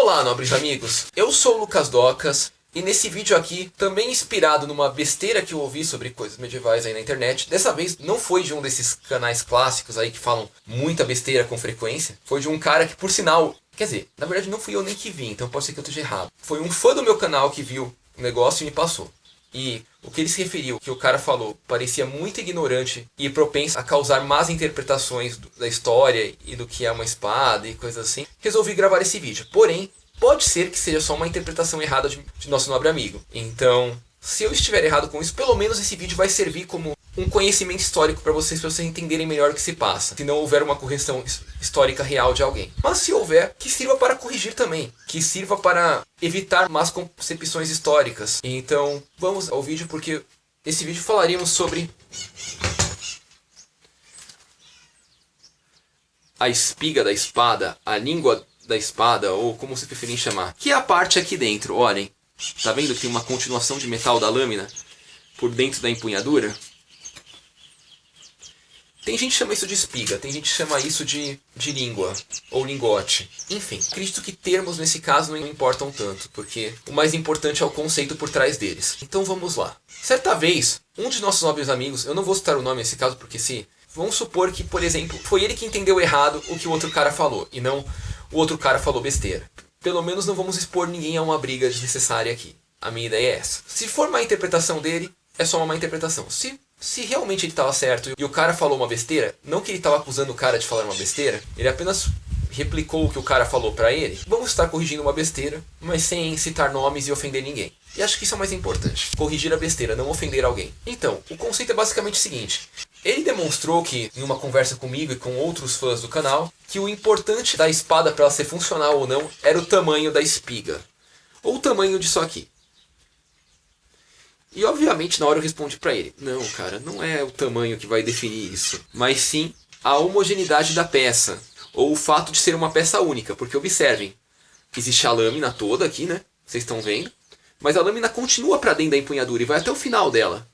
Olá, nobres amigos, eu sou o Lucas Docas e nesse vídeo aqui, também inspirado numa besteira que eu ouvi sobre coisas medievais aí na internet, dessa vez não foi de um desses canais clássicos aí que falam muita besteira com frequência, foi de um cara que, por sinal, quer dizer, na verdade não fui eu nem que vi, então pode ser que eu esteja errado. Foi um fã do meu canal que viu o negócio e me passou. E o que ele se referiu, que o cara falou, parecia muito ignorante e propenso a causar más interpretações da história e do que é uma espada e coisas assim. Resolvi gravar esse vídeo. Porém, pode ser que seja só uma interpretação errada de nosso nobre amigo. Então, se eu estiver errado com isso, pelo menos esse vídeo vai servir como um conhecimento histórico para vocês entenderem melhor o que se passa. Se não houver uma correção histórica real de alguém. Mas se houver, que sirva para corrigir também. Que sirva para evitar más concepções históricas. Então, vamos ao vídeo, porque nesse vídeo falaríamos sobre a espiga da espada, a língua da espada, ou como você preferir chamar. Que é a parte aqui dentro, olhem. Tá vendo que tem uma continuação de metal da lâmina por dentro da empunhadura? Tem gente que chama isso de espiga, tem gente que chama isso de língua, ou lingote. Enfim, acredito que termos nesse caso não importam tanto, porque o mais importante é o conceito por trás deles. Então vamos lá. Certa vez, um de nossos nobres amigos, eu não vou citar o nome nesse caso porque vamos supor que, por exemplo, foi ele que entendeu errado o que o outro cara falou, e não o outro cara falou besteira. Pelo menos não vamos expor ninguém a uma briga desnecessária aqui. A minha ideia é essa. Se for má interpretação dele, é só uma má interpretação. Se realmente ele estava certo e o cara falou uma besteira, não que ele estava acusando o cara de falar uma besteira, ele apenas replicou o que o cara falou pra ele, vamos estar corrigindo uma besteira, mas sem citar nomes e ofender ninguém. E acho que isso é o mais importante. Corrigir a besteira, não ofender alguém. Então, o conceito é basicamente o seguinte. Ele demonstrou que, em uma conversa comigo e com outros fãs do canal, que o importante da espada para ela ser funcional ou não era o tamanho da espiga. Ou o tamanho disso aqui. E obviamente na hora eu respondi pra ele, não cara, não é o tamanho que vai definir isso, mas sim a homogeneidade da peça, ou o fato de ser uma peça única, porque observem, existe a lâmina toda aqui, né, vocês estão vendo, mas a lâmina continua pra dentro da empunhadura e vai até o final dela.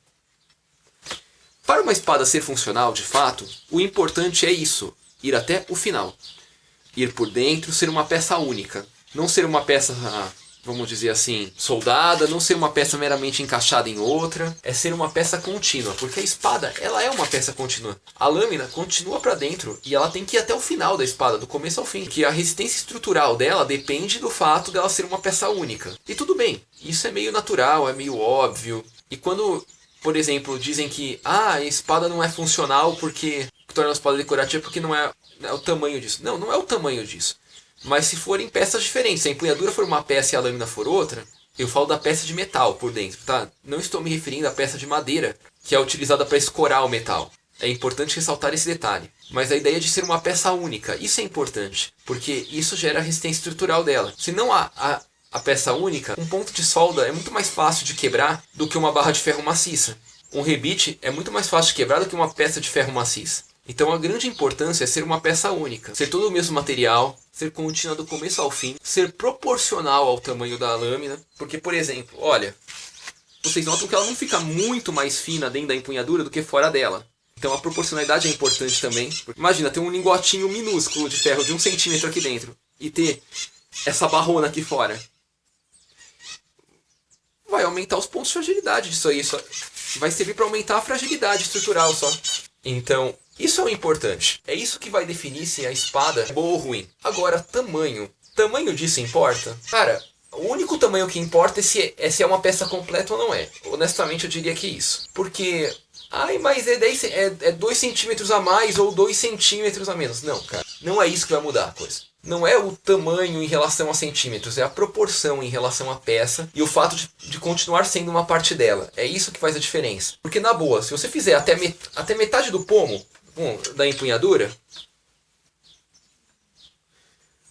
Para uma espada ser funcional de fato, o importante é isso, ir até o final, ir por dentro, ser uma peça única, não ser uma peça... vamos dizer assim, soldada, não ser uma peça meramente encaixada em outra, é ser uma peça contínua, porque a espada, ela é uma peça contínua. A lâmina continua para dentro e ela tem que ir até o final da espada, do começo ao fim, que a resistência estrutural dela depende do fato dela ser uma peça única. E tudo bem, isso é meio natural, é meio óbvio. E quando, por exemplo, dizem que a espada não é funcional porque torna a espada decorativa porque não é o tamanho disso. Não, não é o tamanho disso. Mas se forem peças diferentes, se a empunhadura for uma peça e a lâmina for outra, eu falo da peça de metal por dentro, tá? Não estou me referindo à peça de madeira, que é utilizada para escorar o metal. É importante ressaltar esse detalhe. Mas a ideia de ser uma peça única, isso é importante, porque isso gera a resistência estrutural dela. Se não há a peça única, um ponto de solda é muito mais fácil de quebrar do que uma barra de ferro maciça. Um rebite é muito mais fácil de quebrar do que uma peça de ferro maciça. Então a grande importância é ser uma peça única, ser todo o mesmo material, ser contínua do começo ao fim, ser proporcional ao tamanho da lâmina, porque, por exemplo, olha, vocês notam que ela não fica muito mais fina dentro da empunhadura do que fora dela. Então a proporcionalidade é importante também. Imagina, ter um lingotinho minúsculo de ferro de 1 centímetro aqui dentro e ter essa barrona aqui fora. Vai aumentar os pontos de fragilidade disso aí, só vai servir para aumentar a fragilidade estrutural só. Então, isso é o importante. É isso que vai definir se a espada é boa ou ruim. Agora, tamanho. Tamanho disso importa? Cara, o único tamanho que importa é se é uma peça completa ou não é. Honestamente, eu diria que é isso. Porque... ai, mas é 2 centímetros a mais ou 2 centímetros a menos. Não, cara. Não é isso que vai mudar a coisa. Não é o tamanho em relação a centímetros, é a proporção em relação à peça e o fato de continuar sendo uma parte dela. É isso que faz a diferença. Porque na boa, se você fizer até metade do pomo da empunhadura,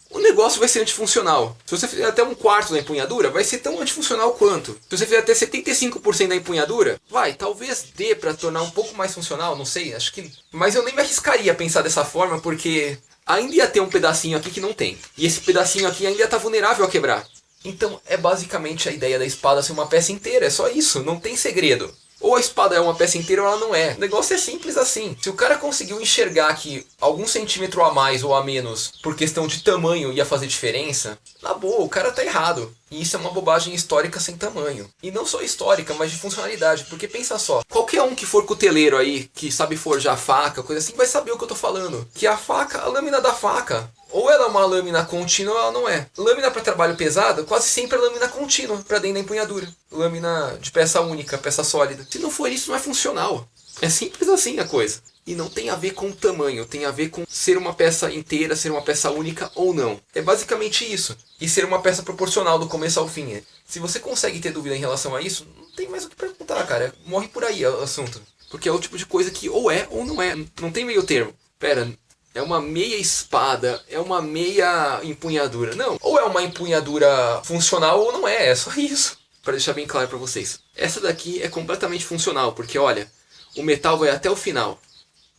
o negócio vai ser antifuncional. Se você fizer até 1/4 da empunhadura, vai ser tão antifuncional quanto. Se você fizer até 75% da empunhadura, talvez dê para tornar um pouco mais funcional, não sei, acho que... Mas eu nem me arriscaria a pensar dessa forma, porque ainda ia ter um pedacinho aqui que não tem. E esse pedacinho aqui ainda ia estar vulnerável a quebrar. Então é basicamente a ideia da espada ser uma peça inteira, é só isso, não tem segredo. Ou a espada é uma peça inteira ou ela não é. O negócio é simples assim. Se o cara conseguiu enxergar que algum centímetro a mais ou a menos por questão de tamanho ia fazer diferença, na boa, o cara tá errado. E isso é uma bobagem histórica sem tamanho. E não só histórica, mas de funcionalidade. Porque pensa só, qualquer um que for cuteleiro aí, que sabe forjar faca, coisa assim, vai saber o que eu tô falando. Que a faca, a lâmina da faca, ou ela é uma lâmina contínua ou ela não é. Lâmina para trabalho pesado, quase sempre é lâmina contínua, para dentro da empunhadura. Lâmina de peça única, peça sólida. Se não for isso, não é funcional. É simples assim a coisa. E não tem a ver com o tamanho, tem a ver com ser uma peça inteira, ser uma peça única ou não. É basicamente isso. E ser uma peça proporcional do começo ao fim. Se você consegue ter dúvida em relação a isso, não tem mais o que perguntar, cara. Morre por aí o assunto. Porque é o tipo de coisa que ou é ou não é. Não tem meio termo. Pera, é uma meia espada, é uma meia empunhadura. Não, ou é uma empunhadura funcional ou não é. É só isso. Para deixar bem claro para vocês. Essa daqui é completamente funcional, porque olha, o metal vai até o final.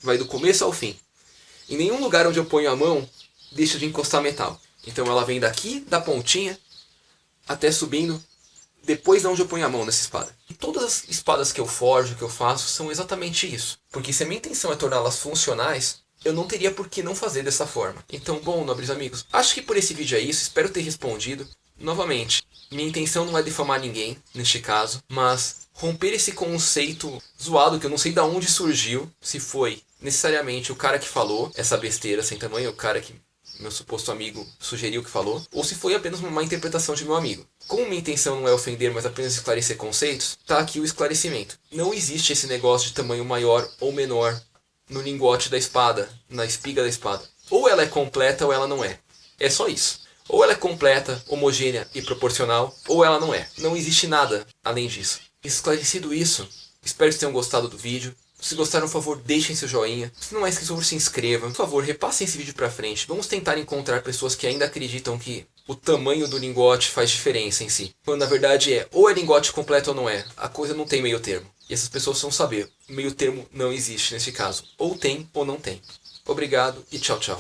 Vai do começo ao fim. Em nenhum lugar onde eu ponho a mão, deixa de encostar metal. Então ela vem daqui, da pontinha, até subindo, depois de onde eu ponho a mão nessa espada. E todas as espadas que eu forjo, que eu faço, são exatamente isso. Porque se a minha intenção é torná-las funcionais, eu não teria por que não fazer dessa forma. Então, bom, nobres amigos, acho que por esse vídeo é isso, espero ter respondido. Novamente, minha intenção não é difamar ninguém, neste caso, mas romper esse conceito zoado que eu não sei de onde surgiu, se foi necessariamente o cara que falou essa besteira sem tamanho, o cara que meu suposto amigo sugeriu que falou, ou se foi apenas uma má interpretação de meu amigo. Como minha intenção não é ofender, mas apenas esclarecer conceitos, tá aqui o esclarecimento. Não existe esse negócio de tamanho maior ou menor no lingote da espada, na espiga da espada. Ou ela é completa ou ela não é. É só isso. Ou ela é completa, homogênea e proporcional, ou ela não é. Não existe nada além disso. Esclarecido isso, espero que tenham gostado do vídeo. Se gostaram, por favor, deixem seu joinha. Se não é inscrito, por favor, se inscreva. Por favor, repassem esse vídeo pra frente. Vamos tentar encontrar pessoas que ainda acreditam que o tamanho do lingote faz diferença em si. Quando na verdade ou é lingote completo ou não é. A coisa não tem meio termo. E essas pessoas precisam saber. Meio termo não existe nesse caso. Ou tem ou não tem. Obrigado e tchau, tchau.